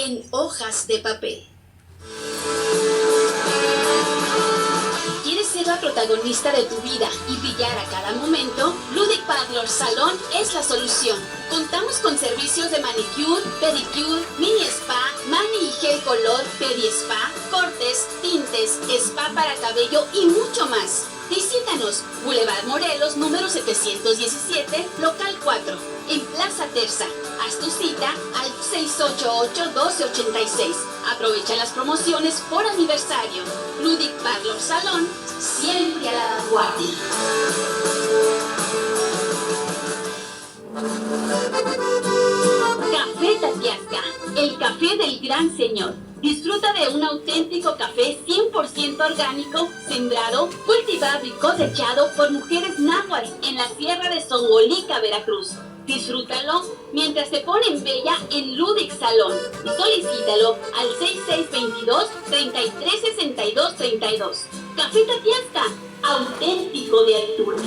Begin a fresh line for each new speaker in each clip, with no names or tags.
en hojas de papel. ¿Quieres ser la protagonista de tu vida y brillar a cada momento? Ludic Parlor Salón es la solución. Contamos con servicios de manicure, pedicure, mini spa, mani y gel color, pedi spa, cortes, tintes, spa para cabello y mucho más. Visítanos, Boulevard Morelos, número 717, local 4, en Plaza Terza. Haz tu cita al 688-1286. Aprovecha las promociones por aniversario. Ludic Parlor Salón, siempre a la vanguardia. Café Tatiasca, el café del gran señor. Disfruta de un auténtico café 100% orgánico, sembrado, cultivado y cosechado por mujeres náhuatl en la sierra de Zongolica, Veracruz. Disfrútalo mientras te ponen bella en Ludic Salón. Solicítalo al 6622-336232. Café Tatiasca, auténtico de altura.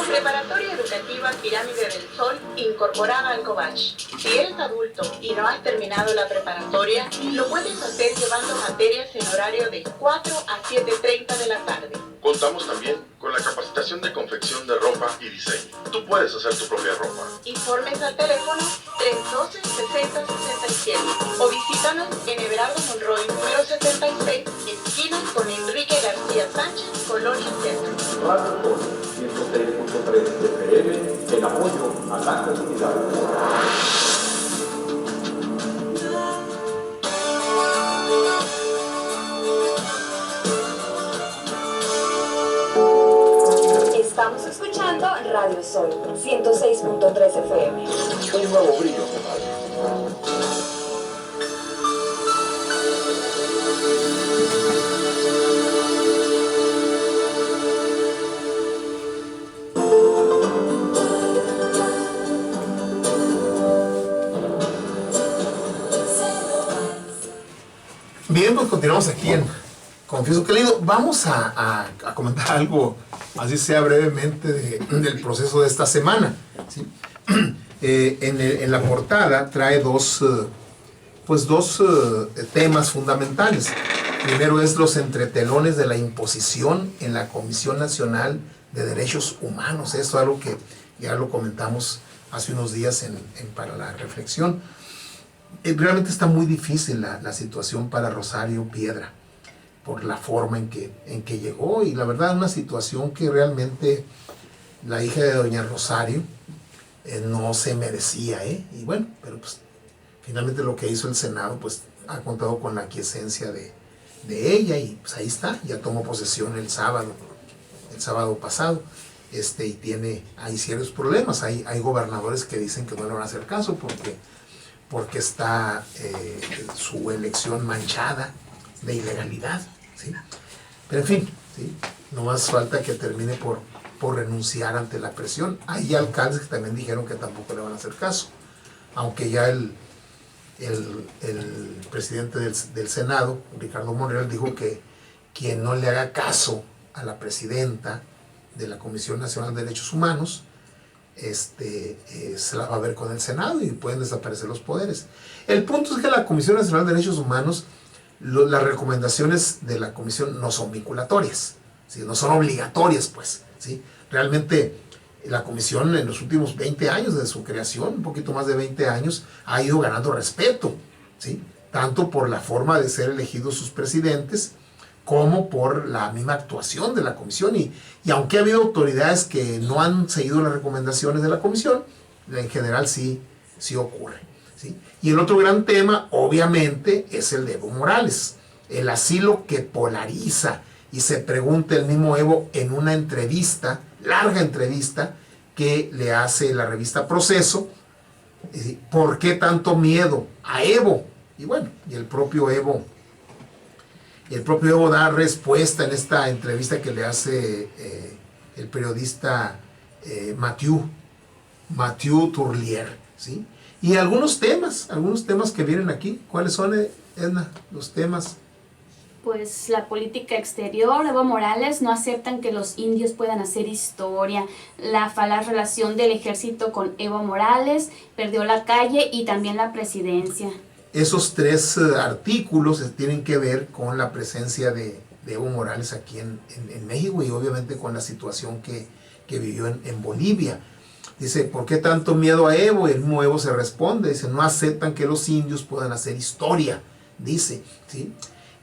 Preparatoria Educativa Pirámide del Sol, incorporada al Cobach. Si eres adulto y no has terminado la preparatoria, lo puedes hacer llevando materias en horario de 4 a 7:30 de la tarde.
Contamos también con la capacitación de confección de ropa y diseño. Tú puedes hacer tu propia ropa.
Informes al teléfono 312-6067 o visítanos en Everardo Monroy, número 76, esquina con Enrique García Sánchez, Colonia Centro.
Radio Sol 106.3 FM en apoyo a la comunidad.
Estamos escuchando Radio Sol 106.3 FM.
Un nuevo brillo de radio.
Bien, pues continuamos aquí en Confieso que he leído. Vamos a comentar algo, así sea brevemente, del proceso de esta semana, ¿sí? En la portada trae dos temas fundamentales. Primero es los entretelones de la imposición en la Comisión Nacional de Derechos Humanos. Esto es algo que ya lo comentamos hace unos días para la reflexión. Realmente está muy difícil la situación para Rosario Piedra, por la forma en que llegó, y la verdad una situación que realmente la hija de doña Rosario no se merecía, y bueno, pero pues finalmente lo que hizo el Senado pues ha contado con la aquiescencia de ella, y pues ahí está, ya tomó posesión el sábado pasado, y hay serios problemas. Hay gobernadores que dicen que no le van a hacer caso porque está su elección manchada de ilegalidad, ¿sí? Pero en fin, ¿sí? No más falta que termine por renunciar ante la presión. Hay alcaldes que también dijeron que tampoco le van a hacer caso, aunque ya el presidente del Senado, Ricardo Monreal, dijo que quien no le haga caso a la presidenta de la Comisión Nacional de Derechos Humanos se la va a ver con el Senado y pueden desaparecer los poderes. El punto es que la Comisión Nacional de Derechos Humanos, las recomendaciones de la comisión no son vinculatorias, ¿sí? No son obligatorias, pues, ¿sí? Realmente la comisión en los últimos 20 años de su creación, un poquito más de 20 años, ha ido ganando respeto, ¿sí? Tanto por la forma de ser elegidos sus presidentes como por la misma actuación de la comisión, y aunque ha habido autoridades que no han seguido las recomendaciones de la comisión, en general sí ocurre, ¿sí? Y el otro gran tema, obviamente, es el de Evo Morales, el asilo que polariza, y se pregunta el mismo Evo en una entrevista, larga entrevista, que le hace la revista Proceso, ¿por qué tanto miedo a Evo? Y bueno, y el propio Evo da respuesta en esta entrevista que le hace el periodista Mathieu Tourlier, ¿sí? Y algunos temas que vienen aquí. ¿Cuáles son, Edna, los temas?
pues la política exterior, Evo Morales, no aceptan que los indios puedan hacer historia. La falaz relación del ejército con Evo Morales, perdió la calle y también la presidencia.
Esos 3 artículos tienen que ver con la presencia de Evo Morales aquí en México y obviamente con la situación que vivió en Bolivia. Dice, ¿por qué tanto miedo a Evo? Y el mismo Evo se responde, dice, no aceptan que los indios puedan hacer historia, dice, ¿sí?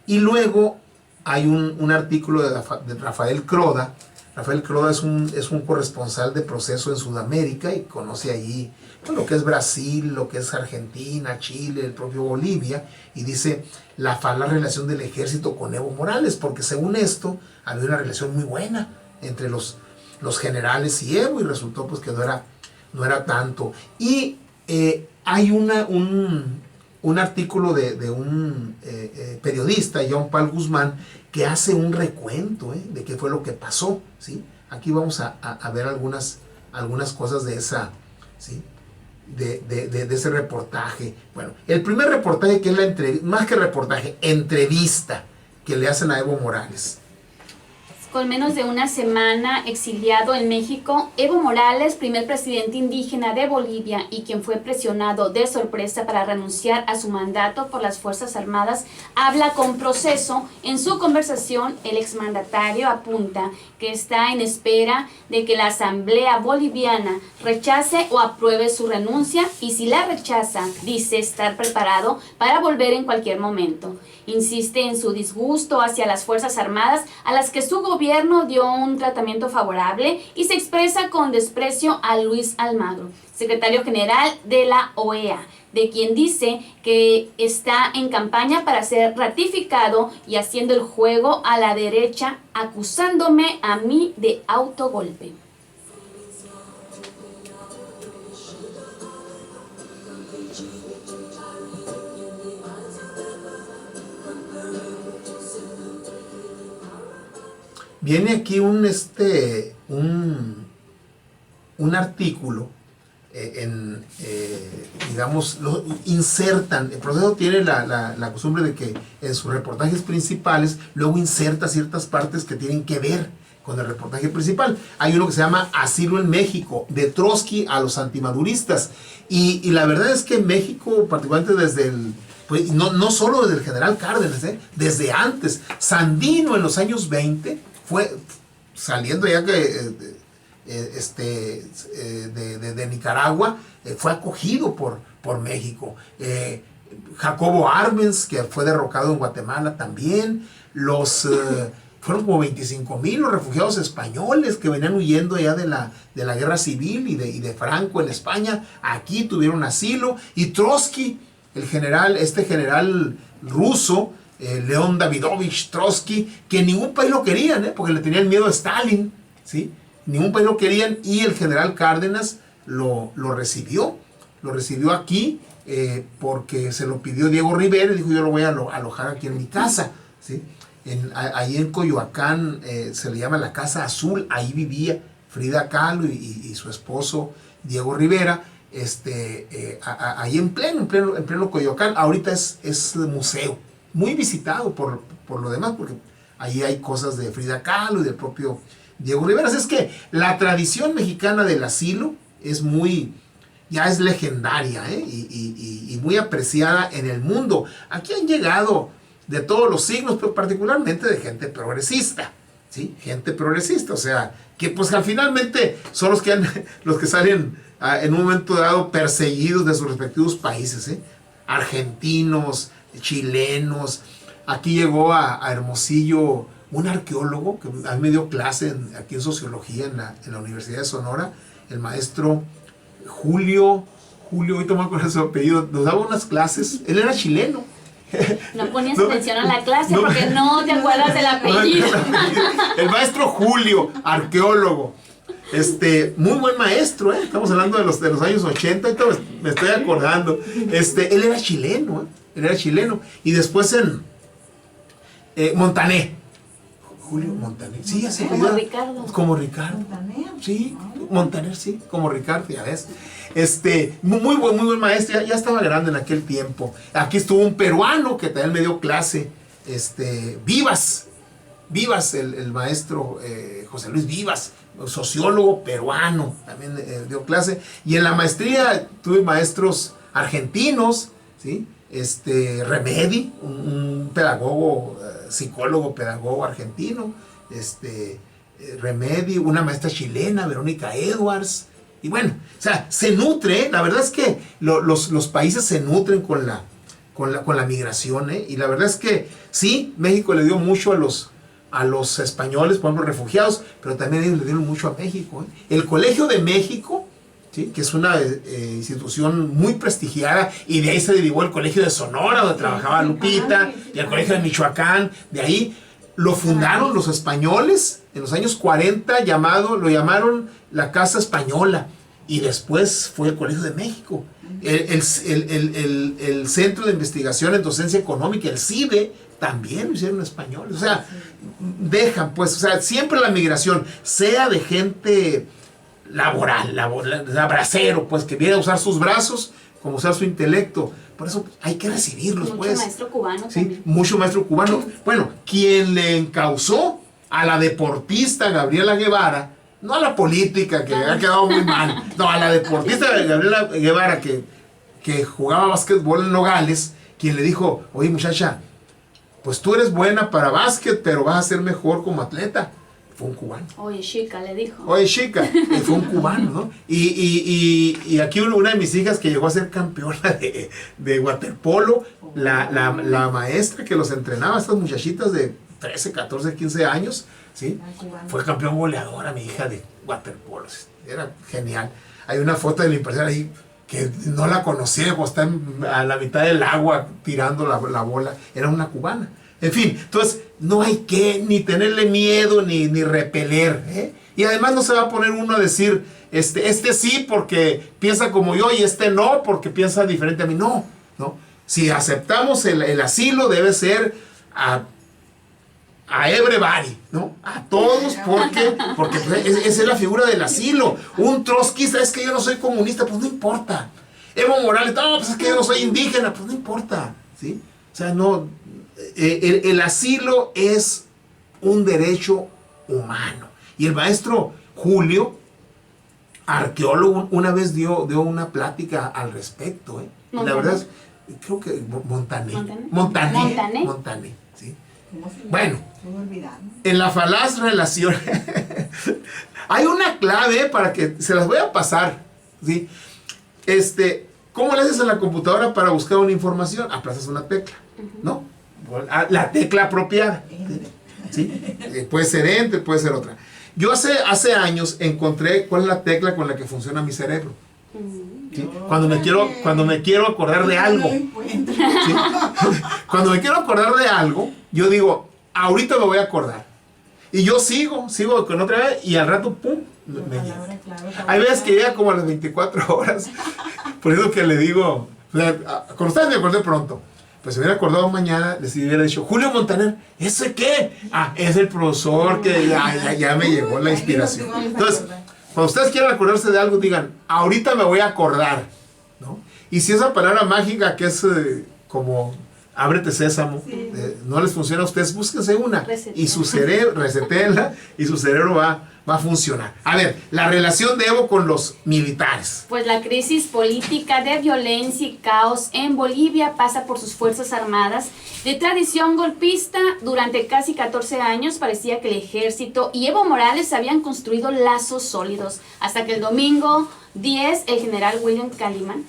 Y luego hay un artículo de Rafael Croda. Rafael Croda es un corresponsal de Proceso en Sudamérica y conoce allí lo que es Brasil, lo que es Argentina, Chile, el propio Bolivia, y dice la falaz relación del ejército con Evo Morales, porque según esto había una relación muy buena entre los generales y Evo, y resultó pues que no era tanto. Y hay un artículo de un periodista, John Paul Guzmán, que hace un recuento de qué fue lo que pasó, ¿sí? Aquí vamos a ver algunas cosas de esa, ¿sí? de ese reportaje. Bueno, el primer reportaje, que es más que reportaje, entrevista que le hacen a Evo Morales.
Con menos de una semana exiliado en México, Evo Morales, primer presidente indígena de Bolivia y quien fue presionado de sorpresa para renunciar a su mandato por las Fuerzas Armadas, habla con Proceso. En su conversación, el exmandatario apunta que está en espera de que la Asamblea Boliviana rechace o apruebe su renuncia, y si la rechaza, dice estar preparado para volver en cualquier momento. Insiste en su disgusto hacia las Fuerzas Armadas, a las que su gobierno dio un tratamiento favorable, y se expresa con desprecio a Luis Almagro, secretario general de la OEA, de quien dice que está en campaña para ser ratificado y haciendo el juego a la derecha, acusándome a mí de autogolpe.
Viene aquí un artículo, digamos, lo insertan. El Proceso tiene la costumbre de que en sus reportajes principales luego inserta ciertas partes que tienen que ver con el reportaje principal. Hay uno que se llama Asilo en México, de Trotsky a los antimaduristas. Y la verdad es que en México, particularmente desde pues, no solo desde el general Cárdenas, desde antes, Sandino en los años 20, fue saliendo ya que de Nicaragua, fue acogido por México. Jacobo Arbenz, que fue derrocado en Guatemala también. Fueron como 25,000 los refugiados españoles que venían huyendo ya de la guerra civil y de Franco en España. Aquí tuvieron asilo. Y Trotsky, el general ruso, León Davidovich Trotsky, que ningún país lo querían, porque le tenían miedo a Stalin, ¿sí? Ningún país lo querían, y el general Cárdenas lo recibió aquí, porque se lo pidió Diego Rivera, y dijo, yo lo voy a alojar aquí en mi casa, ¿sí? Ahí en Coyoacán se le llama la Casa Azul, ahí vivía Frida Kahlo y su esposo Diego Rivera, ahí en pleno Coyoacán. Ahorita es museo, muy visitado por lo demás, porque ahí hay cosas de Frida Kahlo y del propio Diego Rivera. Así es que la tradición mexicana del asilo ya es legendaria, y muy apreciada en el mundo. Aquí han llegado de todos los signos, pero particularmente de gente progresista, ¿sí? Gente progresista, o sea, que pues al finalmente son los que salen en un momento dado perseguidos de sus respectivos países, argentinos, chilenos. Aquí llegó a Hermosillo un arqueólogo que a mí me dio clase aquí en sociología en la Universidad de Sonora, el maestro Julio, ahorita me acuerdo de su apellido, nos daba unas clases, él era chileno.
No ponías atención a la clase porque no te acuerdas del apellido.
El maestro Julio, arqueólogo, muy buen maestro, estamos hablando de los años 80, ahorita me estoy acordando. Él era chileno, y después en Montané, Julio Montaner, sí, así
como Ricardo.
Como Ricardo. Montaner. Sí, Montaner, sí, como Ricardo, ya ves. Muy buen maestro, ya estaba grande en aquel tiempo. Aquí estuvo un peruano que también me dio clase Vivas, el maestro José Luis Vivas, sociólogo peruano, también dio clase. Y en la maestría tuve maestros argentinos, ¿sí? Remedi, un pedagogo, psicólogo, pedagogo argentino, Remedi, una maestra chilena, Verónica Edwards. Y bueno, o sea, se nutre, la verdad es que los países se nutren con la migración, y la verdad es que sí, México le dio mucho a los españoles, por ejemplo, refugiados, pero también ellos le dieron mucho a México. El Colegio de México, ¿sí? Que es una institución muy prestigiada, y de ahí se derivó el Colegio de Sonora, donde trabajaba Lupita, y el Colegio de Michoacán, de ahí lo fundaron los españoles en los años 40, lo llamaron la Casa Española, y después fue el Colegio de México. El Centro de Investigación en Docencia Económica, el CIDE, también lo hicieron españoles. O sea, dejan, pues, o sea, siempre la migración, sea de gente laboral, bracero, pues, que viene a usar sus brazos como usar su intelecto. Por eso hay que recibirlos,
mucho
pues.
Mucho maestro cubano,
¿sí?
También.
Mucho maestro cubano. Bueno, quien le encausó a la deportista Gabriela Guevara, no a la política, que ha quedado muy mal, no, a la deportista Gabriela Guevara, que jugaba básquetbol en Nogales, quien le dijo, oye muchacha, pues tú eres buena para básquet, pero vas a ser mejor como atleta. Fue un cubano.
Oye, chica, le dijo.
Oye, chica, fue un cubano, ¿no? Y aquí una de mis hijas que llegó a ser campeona de waterpolo, la maestra que los entrenaba, estas muchachitas de 13, 14, 15 años, ¿sí? Fue campeón goleadora, mi hija, de waterpolo. Era genial. Hay una foto de la impresora ahí que no la conocía, como está a la mitad del agua tirando la bola. Era una cubana. En fin, entonces no hay que ni tenerle miedo ni repeler, ¿eh? Y además no se va a poner uno a decir, este sí porque piensa como yo y este no porque piensa diferente a mí. No. Si aceptamos el asilo debe ser a everybody, ¿no? A todos, porque esa es la figura del asilo. Un trotskista, es que yo no soy comunista, pues no importa. Evo Morales, no, pues es que yo no soy indígena, pues no importa, ¿sí? O sea, no, el asilo es un derecho humano. Y el maestro Julio, arqueólogo, una vez dio una plática al respecto, ¿eh? Y la verdad es, creo que Montané, ¿sí? Bueno, en la falaz relación hay una clave para que se las voy a pasar, ¿sí? ¿Cómo le haces en la computadora para buscar una información? Aplazas una tecla, ¿no? La tecla apropiada, ¿sí? Puede ser enter, puede ser otra. Yo hace años encontré cuál es la tecla con la que funciona mi cerebro, ¿sí? Cuando me quiero acordar de algo, ¿sí? Cuando me quiero acordar de algo, yo digo, ahorita me voy a acordar. Y yo sigo con otra vez y al rato, ¡pum! Me llega. Hay veces que llega como a las 24 horas. Por eso que le digo, con ustedes me acordé pronto. Pues si me hubiera acordado mañana, les hubiera dicho, Julio Montaner, ¿ese qué? Es el profesor que ya me llegó la inspiración. Entonces, cuando ustedes quieran acordarse de algo, digan, ahorita me voy a acordar, ¿no? Y si esa palabra mágica que es como ábrete sésamo, no les funciona a ustedes, búsquense una y su cerebro, resetéenla y su cerebro va a funcionar. A ver, la relación de Evo con los militares.
Pues la crisis política de violencia y caos en Bolivia pasa por sus fuerzas armadas. De tradición golpista, durante casi 14 años parecía que el ejército y Evo Morales habían construido lazos sólidos, hasta que el domingo 10 el general William Calimán.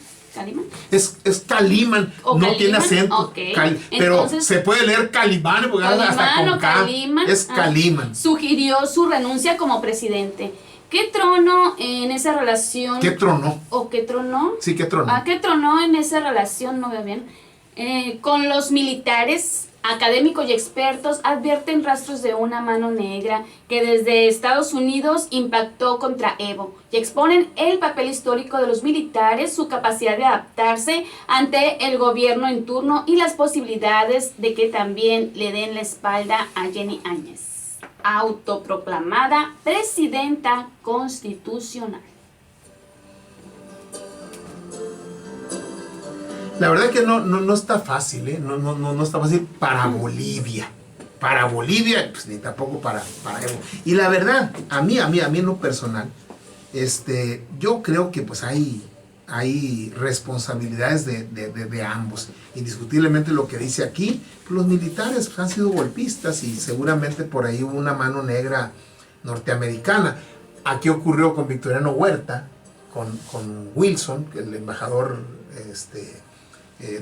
Es Calimán, no
Calimán,
tiene acento,
okay.
Pero
entonces,
se puede leer Calimán porque hasta con K.
Calimán,
es Calimán.
Sugirió su renuncia como presidente. ¿Qué tronó en esa relación?
¿Qué tronó?
¿O qué tronó?
Sí, ¿qué tronó?
¿Qué tronó en esa relación? No veo bien. Con los militares. Académicos y expertos advierten rastros de una mano negra que desde Estados Unidos impactó contra Evo y exponen el papel histórico de los militares, su capacidad de adaptarse ante el gobierno en turno y las posibilidades de que también le den la espalda a Jenny Áñez, autoproclamada presidenta constitucional.
La verdad que no está fácil, ¿eh? No está fácil para Bolivia. Para Bolivia, pues ni tampoco para Evo. Y la verdad, a mí en lo personal, yo creo que pues hay responsabilidades de ambos. Indiscutiblemente lo que dice aquí, los militares han sido golpistas y seguramente por ahí hubo una mano negra norteamericana. Aquí ocurrió con Victoriano Huerta, con Wilson, el embajador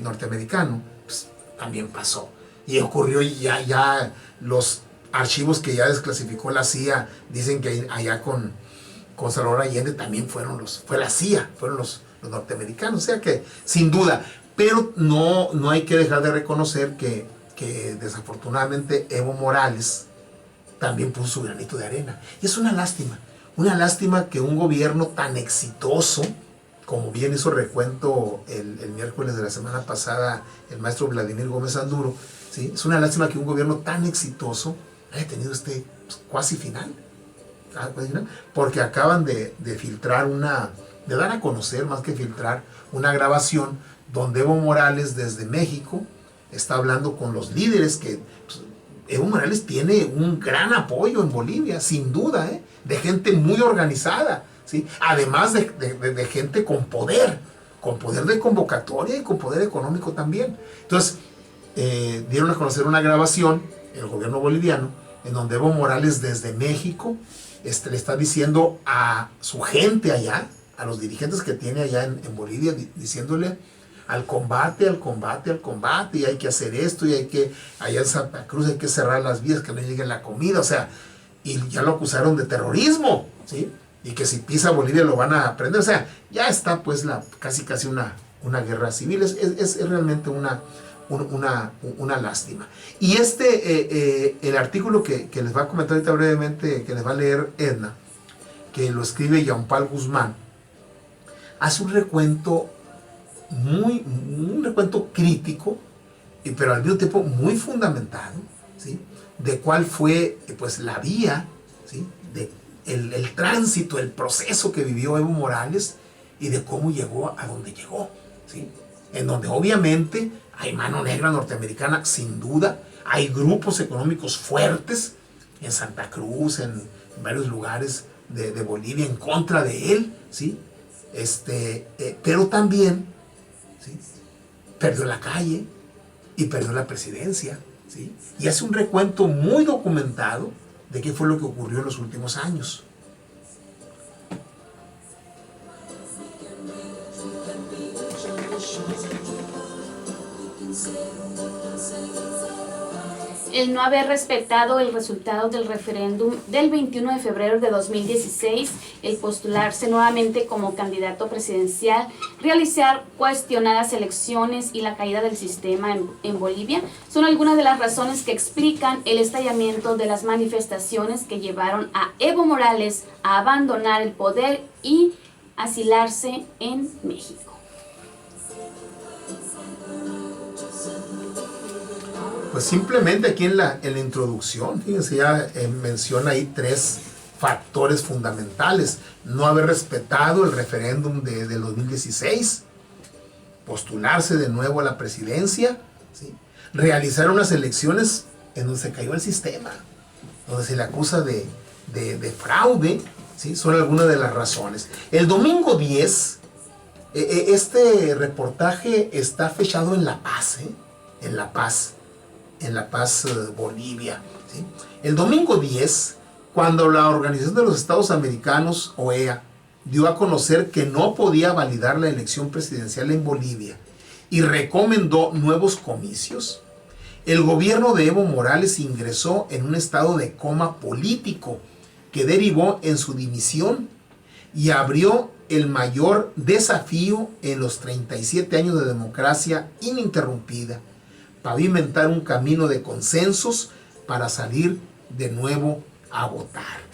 norteamericano, pues, también pasó. Y ocurrió ya los archivos que ya desclasificó la CIA, dicen que allá con Salvador Allende también fue la CIA, fueron los norteamericanos, o sea que sin duda, pero no hay que dejar de reconocer que desafortunadamente Evo Morales también puso su granito de arena. Y es una lástima que un gobierno tan exitoso, como bien hizo recuento el miércoles de la semana pasada el maestro Vladimir Gómez Anduro, ¿sí? Es una lástima que un gobierno tan exitoso haya tenido cuasi final, porque acaban de filtrar de dar a conocer, más que filtrar, una grabación donde Evo Morales desde México está hablando con los líderes que pues, Evo Morales tiene un gran apoyo en Bolivia, sin duda, de gente muy organizada, ¿sí? Además de gente con poder de convocatoria y con poder económico también. Entonces, dieron a conocer una grabación, el gobierno boliviano, en donde Evo Morales desde México le está diciendo a su gente allá, a los dirigentes que tiene allá en Bolivia, diciéndole al combate, y hay que hacer esto, y allá en Santa Cruz hay que cerrar las vías, que no llegue la comida, o sea, y ya lo acusaron de terrorismo, ¿sí? Y que si pisa Bolivia lo van a prender, o sea, ya está pues casi una guerra civil, es realmente una lástima. Y el artículo que les va a comentar ahorita brevemente, que les va a leer Edna, que lo escribe Jean Paul Guzmán, hace un recuento crítico, pero al mismo tiempo muy fundamentado, ¿sí? De cuál fue pues la vía, ¿sí? El tránsito, el proceso que vivió Evo Morales y de cómo llegó a donde llegó, ¿sí? En donde obviamente hay mano negra norteamericana, sin duda, hay grupos económicos fuertes en Santa Cruz, en varios lugares de Bolivia en contra de él, ¿sí? Pero también, ¿sí? Perdió la calle y perdió la presidencia, ¿sí? Y hace un recuento muy documentado de qué fue lo que ocurrió en los últimos años.
El no haber respetado el resultado del referéndum del 21 de febrero de 2016, el postularse nuevamente como candidato presidencial, realizar cuestionadas elecciones y la caída del sistema en Bolivia son algunas de las razones que explican el estallamiento de las manifestaciones que llevaron a Evo Morales a abandonar el poder y asilarse en México.
Pues simplemente aquí en la introducción, fíjense, ya menciona ahí 3 factores fundamentales. No haber respetado el referéndum del 2016, postularse de nuevo a la presidencia, ¿sí? Realizar unas elecciones en donde se cayó el sistema, donde se le acusa de fraude, ¿sí? Son algunas de las razones. El domingo 10, este reportaje está fechado en La Paz, en La Paz, Bolivia, ¿sí? El domingo 10, cuando la Organización de los Estados Americanos, OEA, dio a conocer que no podía validar la elección presidencial en Bolivia y recomendó nuevos comicios, el gobierno de Evo Morales ingresó en un estado de coma político que derivó en su dimisión y abrió el mayor desafío en los 37 años de democracia ininterrumpida: pavimentar un camino de consensos para salir de nuevo a votar.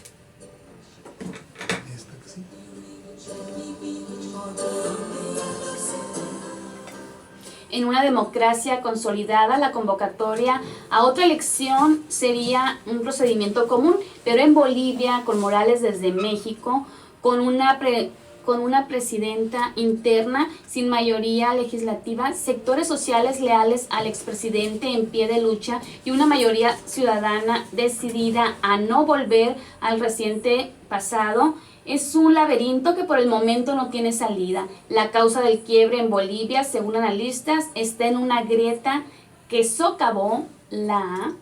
En una democracia consolidada, la convocatoria a otra elección sería un procedimiento común, pero en Bolivia, con Morales desde México, con una con una presidenta interna sin mayoría legislativa, sectores sociales leales al expresidente en pie de lucha y una mayoría ciudadana decidida a no volver al reciente pasado, es un laberinto que por el momento no tiene salida. La causa del quiebre en Bolivia, según analistas, está en una grieta que socavó la...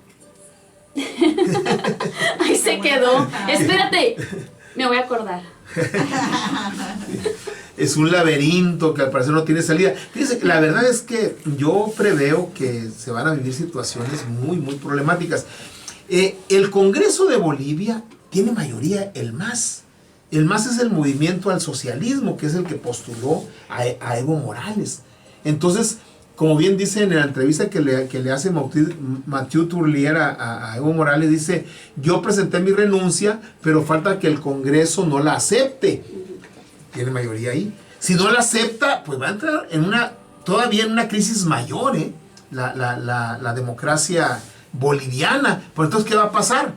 Ahí se quedó. Espérate, me voy a acordar.
Es un laberinto que al parecer no tiene salida. Fíjense, la verdad es que yo preveo que se van a vivir situaciones muy, muy problemáticas. El Congreso de Bolivia tiene mayoría el MAS. El MAS es el movimiento al socialismo, que es el que postuló a Evo Morales. Entonces, como bien dice en la entrevista que le hace Mathieu Tourlier a Evo Morales, dice, yo presenté mi renuncia, pero falta que el Congreso no la acepte. Tiene mayoría ahí. Si no la acepta, pues va a entrar todavía en una crisis mayor, la democracia boliviana. Pues entonces, ¿qué va a pasar?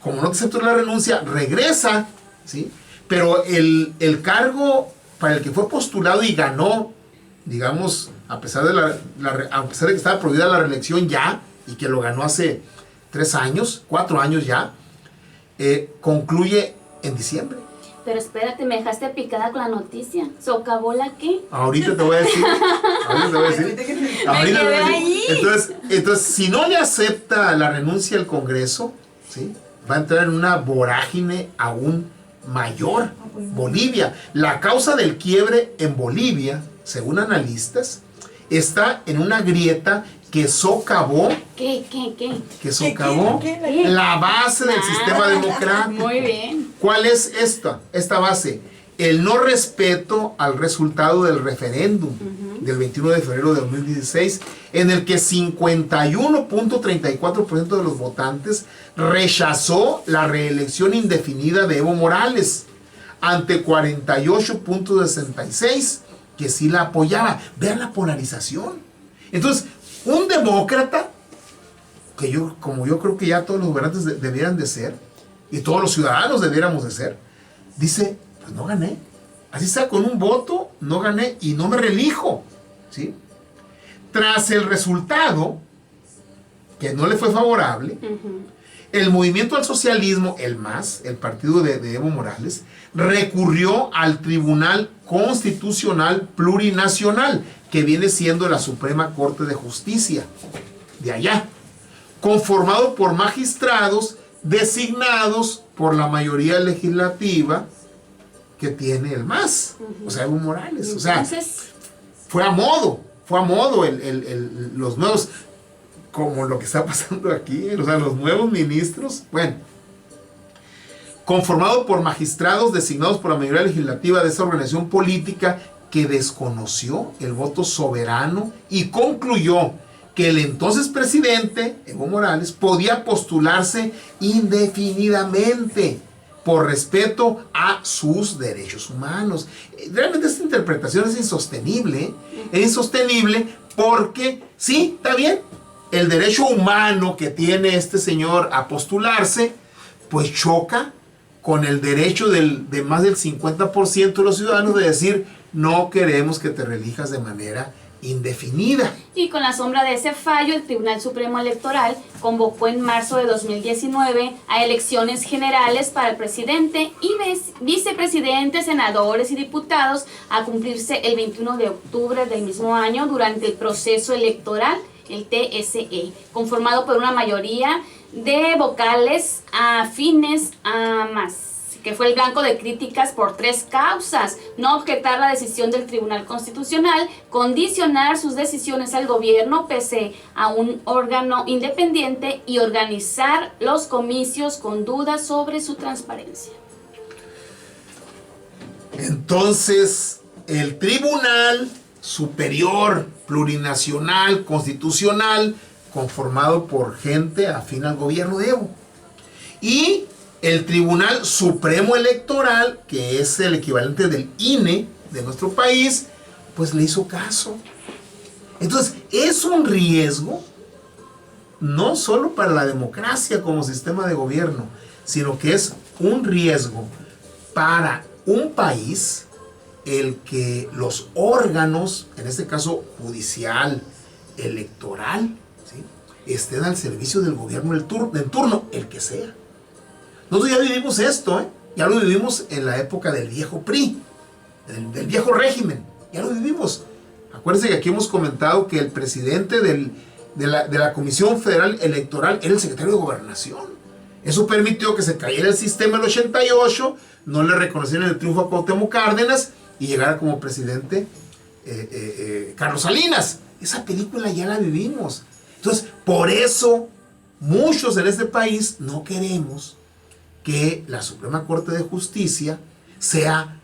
Como no te aceptó la renuncia, regresa, ¿sí? Pero el cargo para el que fue postulado y ganó, digamos, a pesar de que estaba prohibida la reelección ya, y que lo ganó hace 4 años ya, concluye en diciembre.
Pero espérate, me dejaste picada con la noticia. ¿Socavó la qué?
Ahorita te voy a decir. Ahorita te voy a decir. Entonces, si no le acepta la renuncia al Congreso, ¿sí?, va a entrar en una vorágine aún mayor. Bolivia. La causa del quiebre en Bolivia, según analistas, está en una grieta que socavó.
¿Qué?
Que socavó la base del sistema democrático.
Muy bien.
¿Cuál es esta base? El no respeto al resultado del referéndum del 21 de febrero de 2016, en el que 51.34% de los votantes rechazó la reelección indefinida de Evo Morales, ante 48.66% que sí la apoyaba. Vean la polarización. Entonces, un demócrata, como yo creo que ya todos los gobernantes debieran de ser, y todos los ciudadanos debiéramos de ser, dice, pues no gané. Así sea, con un voto, no gané y no me reelijo, ¿sí? Tras el resultado, que no le fue favorable, el movimiento al socialismo, el MAS, el partido de Evo Morales, recurrió al Tribunal Constitucional Plurinacional, que viene siendo la Suprema Corte de Justicia de allá, conformado por magistrados designados por la mayoría legislativa que tiene el MAS, o sea, Evo Morales. O sea, fue a modo los nuevos, como lo que está pasando aquí, o sea, los nuevos ministros, bueno, conformado por magistrados designados por la mayoría legislativa de esa organización política que desconoció el voto soberano y concluyó que el entonces presidente, Evo Morales, podía postularse indefinidamente por respeto a sus derechos humanos. Realmente esta interpretación es insostenible. Es insostenible porque, sí, está bien, el derecho humano que tiene este señor a postularse, pues choca con el derecho de más del 50% de los ciudadanos de decir, no queremos que te reelijas de manera indefinida.
Y con la sombra de ese fallo, el Tribunal Supremo Electoral convocó en marzo de 2019 a elecciones generales para el presidente y vicepresidente, senadores y diputados a cumplirse el 21 de octubre del mismo año durante el proceso electoral, el TSE, conformado por una mayoría de vocales afines a MAS, que fue el blanco de críticas por 3 causas: no objetar la decisión del Tribunal Constitucional, condicionar sus decisiones al gobierno pese a un órgano independiente y organizar los comicios con dudas sobre su transparencia.
Entonces, el Tribunal Superior Plurinacional Constitucional, conformado por gente afín al gobierno de Evo, y el Tribunal Supremo Electoral, que es el equivalente del INE de nuestro país, pues le hizo caso. Entonces, es un riesgo no solo para la democracia como sistema de gobierno, sino que es un riesgo para un país el que los órganos, en este caso judicial, electoral, ¿sí?, estén al servicio del gobierno en turno, el que sea. Nosotros ya vivimos esto, ya lo vivimos en la época del viejo PRI, del viejo régimen, ya lo vivimos. Acuérdense que aquí hemos comentado que el presidente de la Comisión Federal Electoral era el secretario de Gobernación. Eso permitió que se cayera el sistema en el 88, no le reconocieran el triunfo a Cuauhtémoc Cárdenas y llegara como presidente Carlos Salinas. Esa película ya la vivimos. Entonces, por eso muchos en este país no queremos que la Suprema Corte de Justicia sea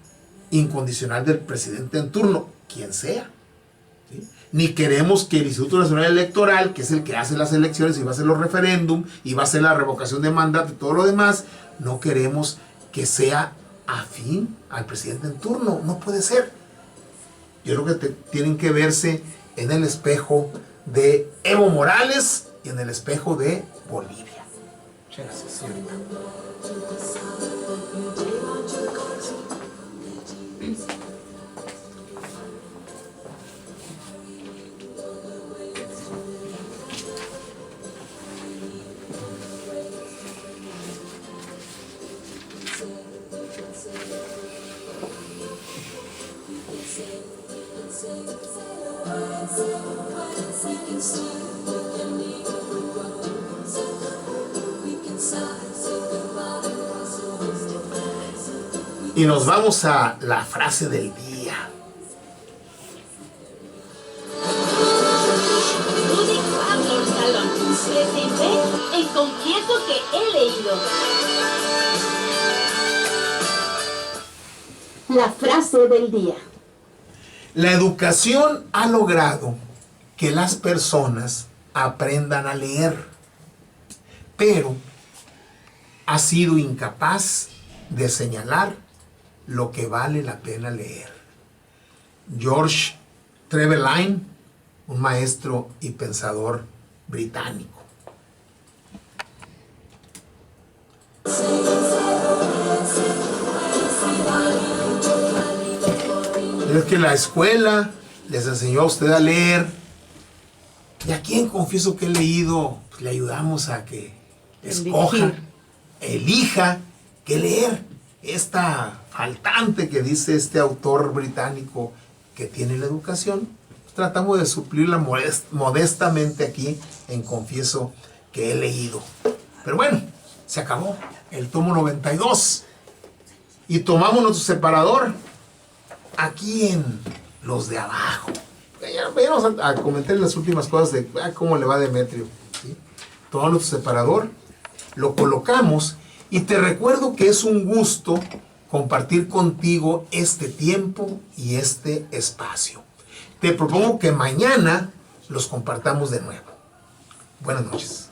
incondicional del presidente en turno, quien sea, ¿sí? Ni queremos que el Instituto Nacional Electoral, que es el que hace las elecciones y va a hacer los referéndums y va a hacer la revocación de mandato y todo lo demás, no queremos que sea afín al presidente en turno. No puede ser. Yo creo que tienen que verse en el espejo de Evo Morales y en el espejo de Bolivia. Muchas gracias, señorita. Y nos vamos a la frase del día.
Ludic Pablo Salón presente el Confieso que he leído. La frase del día.
La educación ha logrado que las personas aprendan a leer, pero ha sido incapaz de señalar lo que vale la pena leer. George Trevelyan, un maestro y pensador británico. Es que la escuela les enseñó a usted a leer, y aquí en Confieso que he leído, pues le ayudamos a que escoja, elija qué leer. Esta faltante que dice este autor británico que tiene la educación, tratamos de suplirla modestamente aquí en Confieso que he leído. Pero bueno, se acabó el tomo 92 y tomamos nuestro separador aquí en los de abajo. Ya vamos a comentar las últimas cosas de cómo le va a Demetrio, ¿sí? Tomamos nuestro separador, lo colocamos. Y te recuerdo que es un gusto compartir contigo este tiempo y este espacio. Te propongo que mañana los compartamos de nuevo. Buenas noches.